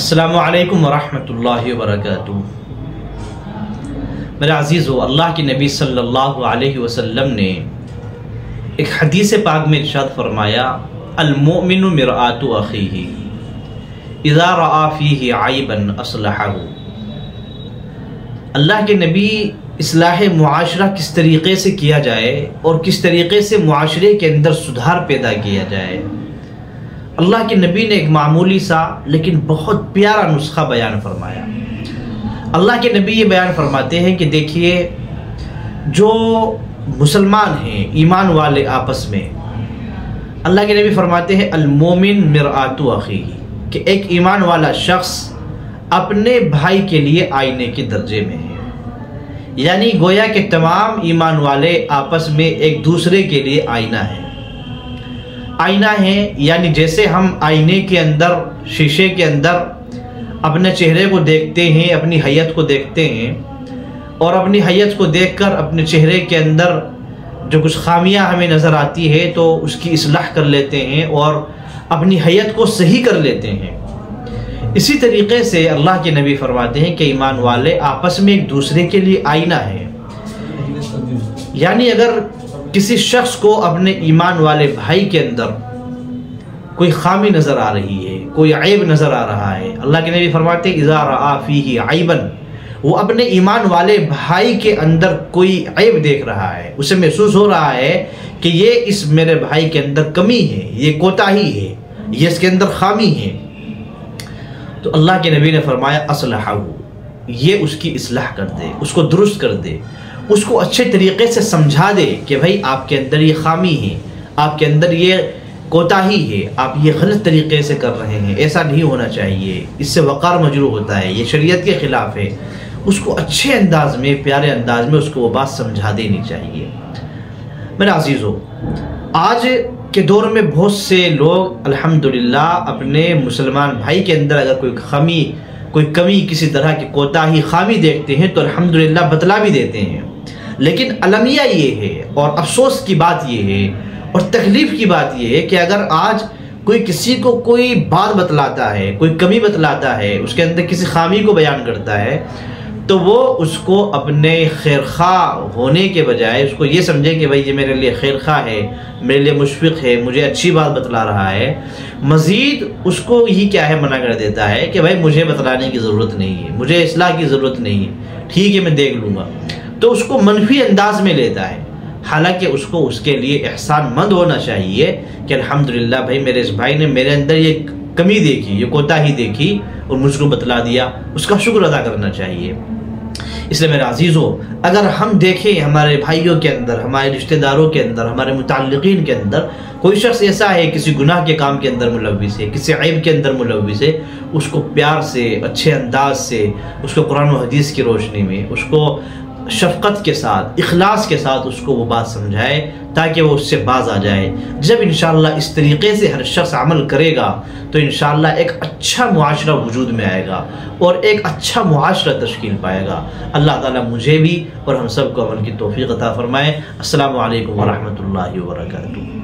अस्सलामु अलैकुम वरहमतुल्लाहि वबरकातुहू। मेरे अज़ीज़ो, अल्लाह के नबी सल्लल्लाहु अलैहि वसल्लम ने एक हदीस पाक में इरशाद फरमाया, अल मोमिनु मिरआतु अखीही इज़ा रआ फ़ीही आइबन अस्लहहू। अल्लाह के नबी इस्लाह मुआशरा किस तरीक़े से किया जाए और किस तरीक़े से मुआशरे के अंदर सुधार पैदा किया जाए, अल्लाह के नबी ने एक मामूली सा लेकिन बहुत प्यारा नुस्खा बयान फरमाया। अल्लाह के नबी ये बयान फरमाते हैं कि देखिए, जो मुसलमान हैं, ईमान वाले आपस में, अल्लाह के नबी फरमाते हैं अल मोमिन मिरआतु अखीही, कि एक ईमान वाला शख्स अपने भाई के लिए आईने के दर्जे में है। यानी गोया के तमाम ईमान वाले आपस में एक दूसरे के लिए आईना है। आईना है यानी जैसे हम आईने के अंदर, शीशे के अंदर अपने चेहरे को देखते हैं, अपनी हैयत को देखते हैं, और अपनी हैयत को देखकर अपने चेहरे के अंदर जो कुछ खामियां हमें नज़र आती है तो उसकी इस्लाह कर लेते हैं और अपनी हैयत को सही कर लेते हैं। इसी तरीक़े से अल्लाह के नबी फरमाते हैं कि ईमान वाले आपस में एक दूसरे के लिए आईना है। यानी अगर किसी शख्स को अपने ईमान वाले भाई के अंदर कोई खामी नज़र आ रही है, कोई ऐब नज़र आ रहा है, अल्लाह के नबी फरमाते हैं इज़ा रआ फ़ीही आइबन, वो अपने ईमान वाले भाई के अंदर कोई ऐब देख रहा है, उसे महसूस हो रहा है कि ये इस मेरे भाई के अंदर कमी है, ये कोताही है, ये इसके अंदर खामी है, तो अल्लाह के नबी ने फरमाया अस्लहहू, ये उसकी इस्लाह कर दे, उसको दुरुस्त कर दे, उसको अच्छे तरीक़े से समझा दे कि भाई आपके अंदर ये खामी है, आपके अंदर ये कोताही है, आप ये गलत तरीक़े से कर रहे हैं, ऐसा नहीं होना चाहिए, इससे वक़ार मजरू होता है, ये शरीयत के ख़िलाफ़ है। उसको अच्छे अंदाज में, प्यारे अंदाज में उसको वो बात समझा देनी चाहिए। मेरे अज़ीज़ों, आज के दौर में बहुत से लोग अल्हम्दुलिल्लाह अपने मुसलमान भाई के अंदर अगर कोई खामी, कोई कमी, किसी तरह की कोताही, खामी देखते हैं तो अल्हम्दुलिल्लाह बतला भी देते हैं। लेकिन अलमिया ये है और अफसोस की बात ये है और तकलीफ़ की बात ये है कि अगर आज कोई किसी को कोई बात बतलाता है, कोई कमी बतलाता है, उसके अंदर किसी खामी को बयान करता है, तो वो उसको अपने खैरखा होने के बजाय उसको ये समझे कि भाई ये मेरे लिए खैरखा है, मेरे लिए मुशफ़िक़ है, मुझे अच्छी बात बतला रहा है, मज़ीद उसको ही क्या है मना कर देता है कि भाई मुझे बतलाने की ज़रूरत नहीं है, मुझे इस्लाह की ज़रूरत नहीं है, ठीक है मैं देख लूँगा, तो उसको मनफी अंदाज में लेता है। हालांकि उसको उसके लिए एहसानमंद होना चाहिए कि अल्हम्दुलिल्लाह भाई मेरे इस भाई ने मेरे अंदर ये कमी देखी, ये कोताही देखी और मुझको बतला दिया, उसका शुक्र अदा करना चाहिए। इसलिए मेरे अज़ीज़ों, अगर हम देखें हमारे भाइयों के अंदर, हमारे रिश्तेदारों के अंदर, हमारे मुताल्लिक़ीन के अंदर कोई शख्स ऐसा है किसी गुनाह के काम के अंदर मुलव्विस है, किसी ऐब के अंदर मुलव्विस है, उसको प्यार से, अच्छे अंदाज से, उसको कुरान व हदीस की रोशनी में, उसको शफ़क़त के साथ, इखलास के साथ उसको वो बात समझाए ताकि वो उससे बाज आ जाए। जब इंशाअल्लाह इस तरीक़े से हर शख्स अमल करेगा तो इंशाअल्लाह एक अच्छा मुआशरा वजूद में आएगा और एक अच्छा मुआशरा तश्कील पाएगा। अल्लाह ताला मुझे भी और हम सब को अमल की तौफ़ीक़ अता फ़रमाए। अस्सलामु अलैकुम व रहमतुल्लाहि व बरकातुहू।